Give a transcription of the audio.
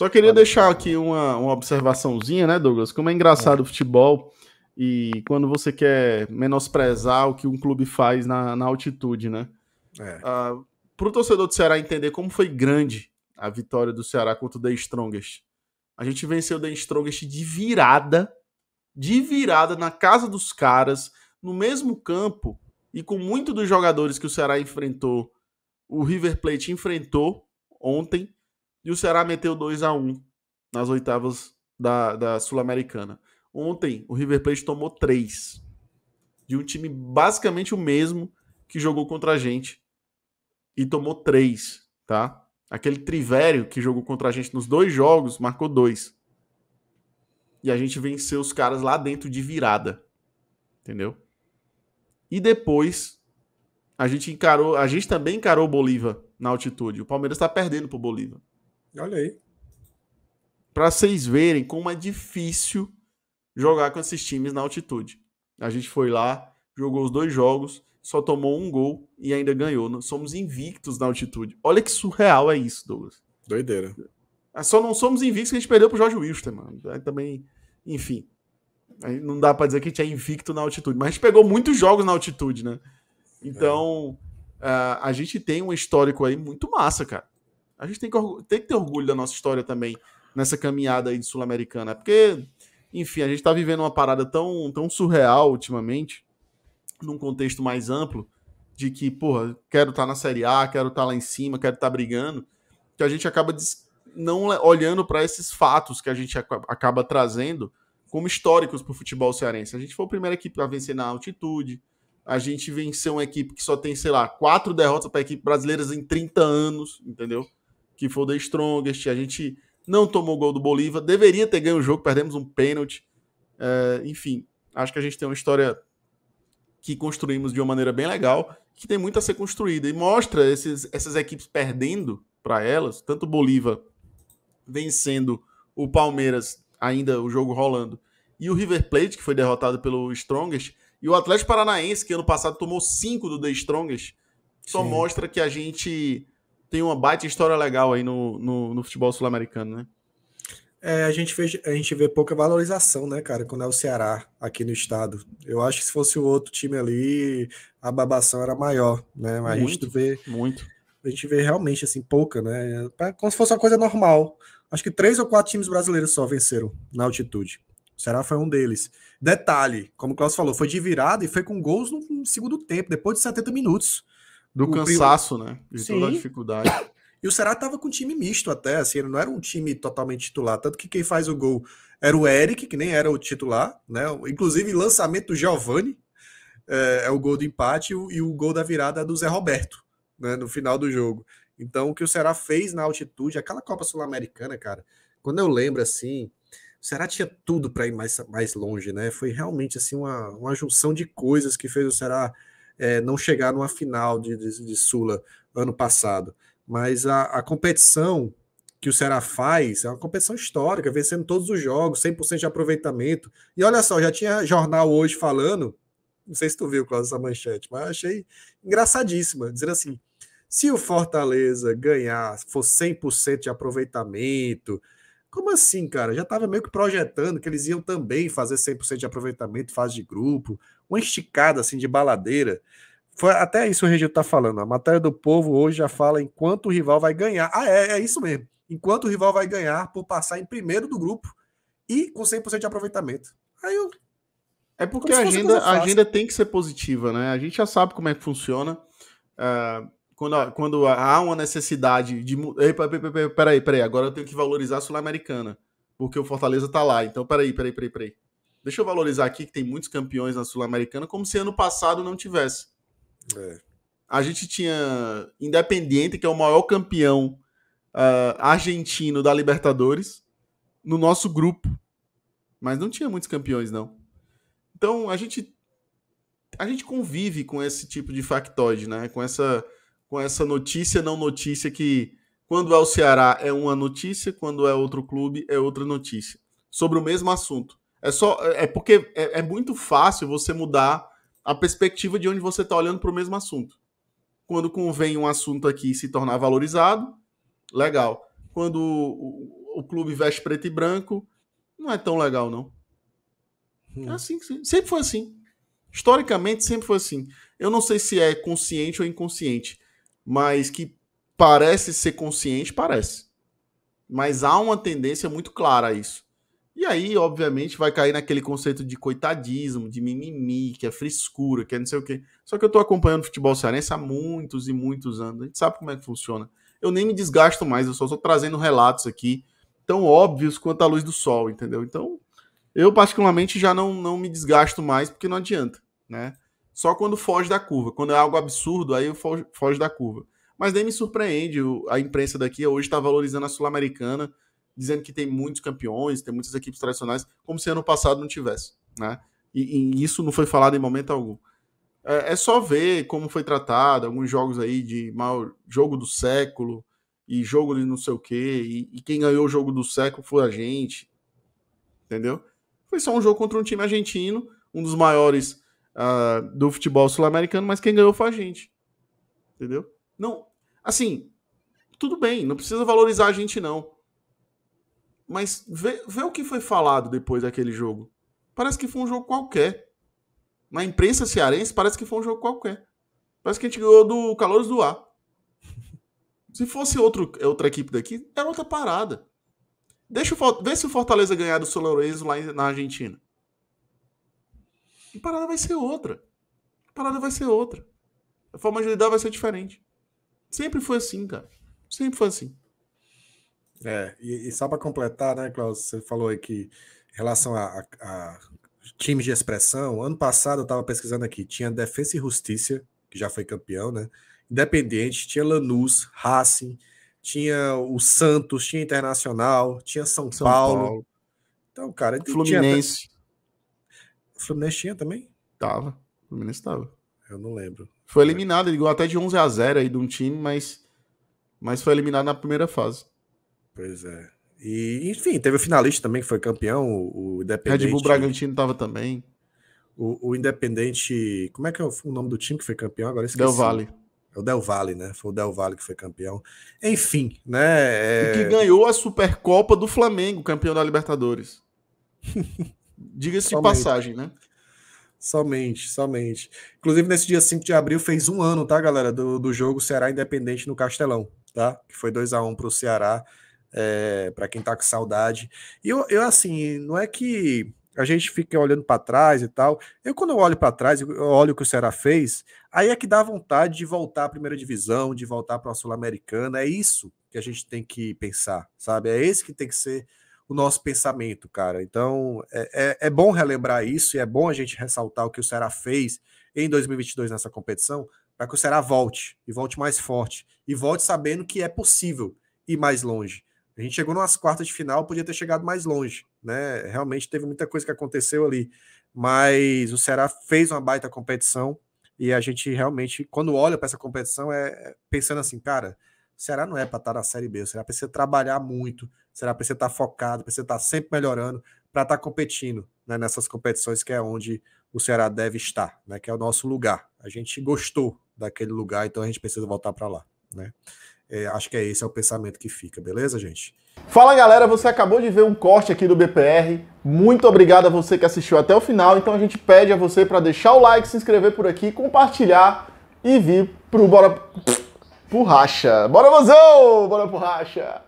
Só queria deixar aqui uma observaçãozinha, né, Douglas? Como é engraçado o futebol e quando você quer menosprezar o que um clube faz na altitude, né? Para o torcedor do Ceará entender como foi grande a vitória do Ceará contra o The Strongest. A gente venceu o The Strongest de virada na casa dos caras, no mesmo campo, e com muitos dos jogadores que o Ceará enfrentou, o River Plate enfrentou ontem, e o Ceará meteu 2-1 nas oitavas da Sul-Americana. Ontem, o River Plate tomou 3 de um time basicamente o mesmo que jogou contra a gente, e tomou 3, tá? Aquele Trivério que jogou contra a gente nos 2 jogos, marcou 2. E a gente venceu os caras lá dentro de virada. Entendeu? E depois a gente também encarou o Bolívar na altitude. O Palmeiras tá perdendo pro Bolívar. Olha aí. Pra vocês verem como é difícil jogar com esses times na altitude. A gente foi lá, jogou os 2 jogos, só tomou 1 gol e ainda ganhou. Nós somos invictos na altitude. Olha que surreal é isso, Douglas. Doideira. Só não somos invictos que a gente perdeu pro Jorge Wilster, mano. Aí também, enfim. Aí não dá pra dizer que a gente é invicto na altitude. Mas a gente pegou muitos jogos na altitude, né? Então, a gente tem um histórico aí muito massa, cara. A gente tem que ter orgulho da nossa história também nessa caminhada aí de Sul-Americana. Porque, enfim, a gente tá vivendo uma parada tão surreal ultimamente, num contexto mais amplo, de que, porra, quero estar na Série A, quero estar lá em cima, quero estar brigando, que a gente acaba não olhando para esses fatos que a gente acaba trazendo como históricos pro futebol cearense. A gente foi a primeira equipe a vencer na altitude, a gente venceu uma equipe que só tem, sei lá, 4 derrotas para equipes brasileiras em 30 anos, entendeu? Que foi o The Strongest. A gente não tomou gol do Bolívar, deveria ter ganho o jogo, perdemos um pênalti. Enfim, acho que a gente tem uma história que construímos de uma maneira bem legal, que tem muito a ser construída, e mostra essas equipes perdendo para elas, tanto o Bolívar vencendo o Palmeiras, ainda o jogo rolando, e o River Plate, que foi derrotado pelo Strongest, e o Atlético Paranaense, que ano passado tomou 5 do The Strongest, só mostra que a gente tem uma baita história legal aí no futebol sul-americano, né? A gente vê pouca valorização, né, cara, quando é o Ceará aqui no estado. Eu acho que se fosse o outro time ali, a babação era maior, né? Mas a gente vê realmente assim pouca, né? Como se fosse uma coisa normal. Acho que 3 ou 4 times brasileiros só venceram na altitude. O Ceará foi um deles. Detalhe, como o Klaus falou, foi de virada e foi com gols no segundo tempo, depois de 70 minutos. Do cansaço, né? De toda a dificuldade. E o Ceará tava com um time misto até, assim, ele não era um time totalmente titular, tanto que quem faz o gol era o Eric, que nem era o titular, né? Inclusive, lançamento do Giovani é o gol do empate e o gol da virada é do Zé Roberto, né, no final do jogo. Então, o que o Ceará fez na altitude, aquela Copa Sul-Americana, cara, quando eu lembro, assim, o Ceará tinha tudo para ir mais longe, né? Foi realmente, assim, uma junção de coisas que fez o Ceará não chegar numa final de Sula ano passado. Mas a competição que o Ceará faz é uma competição histórica, vencendo todos os jogos, 100% de aproveitamento. E olha só, já tinha jornal hoje falando, não sei se tu viu, Cláudio, essa manchete, mas achei engraçadíssima, dizendo assim, se o Fortaleza ganhar, for 100% de aproveitamento, como assim, cara? Já estava meio que projetando que eles iam também fazer 100% de aproveitamento, fase de grupo, uma esticada assim de baladeira. Foi até isso o Regil tá falando. A matéria do Povo hoje já fala enquanto o rival vai ganhar. É isso mesmo. Enquanto o rival vai ganhar por passar em primeiro do grupo e com 100% de aproveitamento. É porque a agenda tem que ser positiva, né? A gente já sabe como é que funciona. Quando há uma necessidade de... Peraí, agora eu tenho que valorizar a Sul-Americana, porque o Fortaleza tá lá. Então, peraí. Deixa eu valorizar aqui que tem muitos campeões na Sul-Americana, como se ano passado não tivesse. A gente tinha Independiente, que é o maior campeão argentino da Libertadores, no nosso grupo. Mas não tinha muitos campeões, não. Então, a gente convive com esse tipo de factoide, né? Com essa notícia, não notícia, que quando é o Ceará é uma notícia, quando é outro clube é outra notícia. Sobre o mesmo assunto. É porque é muito fácil você mudar a perspectiva de onde você está olhando para o mesmo assunto. Quando convém um assunto aqui se tornar valorizado, legal. Quando o clube veste preto e branco, não é tão legal, não. É assim, sempre foi assim. Historicamente, sempre foi assim. Eu não sei se é consciente ou inconsciente, mas que parece ser consciente, parece. Mas há uma tendência muito clara a isso. E aí, obviamente, vai cair naquele conceito de coitadismo, de mimimi, que é frescura, que é não sei o quê. Só que eu tô acompanhando o futebol cearense há muitos e muitos anos. A gente sabe como é que funciona. Eu nem me desgasto mais, eu só estou trazendo relatos aqui tão óbvios quanto a luz do sol, entendeu? Então, eu particularmente já não me desgasto mais, porque não adianta, né? Só quando foge da curva. Quando é algo absurdo, aí eu foge da curva. Mas nem me surpreende, a imprensa daqui hoje está valorizando a Sul-Americana, dizendo que tem muitos campeões, tem muitas equipes tradicionais, como se ano passado não tivesse, né? E isso não foi falado em momento algum. É só ver como foi tratado, alguns jogos aí de maior jogo do século, e jogo de não sei o quê, e quem ganhou o jogo do século foi a gente, entendeu? Foi só um jogo contra um time argentino, um dos maiores do futebol sul-americano, mas quem ganhou foi a gente, entendeu? Não, assim, tudo bem, não precisa valorizar a gente não, mas vê o que foi falado depois daquele jogo. Parece que foi um jogo qualquer. Na imprensa cearense, parece que foi um jogo qualquer. Parece que a gente ganhou do Calouros do Ar. Se fosse outra equipe daqui, era outra parada. Vê se o Fortaleza ganhar do São Lourenço lá na Argentina. A parada vai ser outra. A forma de lidar vai ser diferente. Sempre foi assim, cara. Sempre foi assim. E só para completar, né, Klaus, você falou aí que em relação a times de expressão, ano passado eu estava pesquisando aqui, tinha Defensa e Justiça, que já foi campeão, né? Independente, tinha Lanús, Racing, tinha o Santos, tinha Internacional, tinha São Paulo. Então, cara, Fluminense. O Fluminense tinha também? Tava. O Fluminense tava. Eu não lembro. Foi eliminado, ele ganhou até de 11-0 aí de um time, mas foi eliminado na primeira fase. Pois é. E, enfim, teve o finalista também, que foi campeão, o Independente. Red Bull Bragantino tava também. O Independente... Como é que é o nome do time que foi campeão? Agora esqueci. Del Valle. É o Del Valle, né? Foi o Del Valle que foi campeão. Enfim, né? E que ganhou a Supercopa do Flamengo, campeão da Libertadores. Diga-se de passagem, né? Somente. Inclusive, nesse dia 5 de abril, fez um ano, tá, galera? Do jogo Ceará Independente no Castelão, tá? Que foi 2-1 pro Ceará, para quem tá com saudade. E eu, assim, não é que a gente fica olhando para trás e tal. Quando eu olho para trás, eu olho o que o Ceará fez, aí é que dá vontade de voltar à primeira divisão, de voltar para a Sul-Americana. É isso que a gente tem que pensar, sabe? É esse que tem que ser o nosso pensamento, cara. Então, é bom relembrar isso e é bom a gente ressaltar o que o Ceará fez em 2022 nessa competição, para que o Ceará volte, e volte mais forte, e volte sabendo que é possível ir mais longe. A gente chegou nas quartas de final, podia ter chegado mais longe, né? Realmente teve muita coisa que aconteceu ali, mas o Ceará fez uma baita competição, e a gente realmente, quando olha para essa competição, pensando assim, cara, o Ceará não é para estar na Série B, o Ceará precisa trabalhar muito, o Ceará precisa estar focado, precisa estar sempre melhorando para estar competindo, né, nessas competições que é onde o Ceará deve estar, né, que é o nosso lugar. A gente gostou daquele lugar, então a gente precisa voltar para lá, né? Acho que esse é o pensamento que fica, beleza, gente? Fala, galera, você acabou de ver um corte aqui do BPR. Muito obrigado a você que assistiu até o final. Então a gente pede a você para deixar o like, se inscrever por aqui, compartilhar e vir pro Bora pro Racha. Bora, Mozão! Bora pro Racha!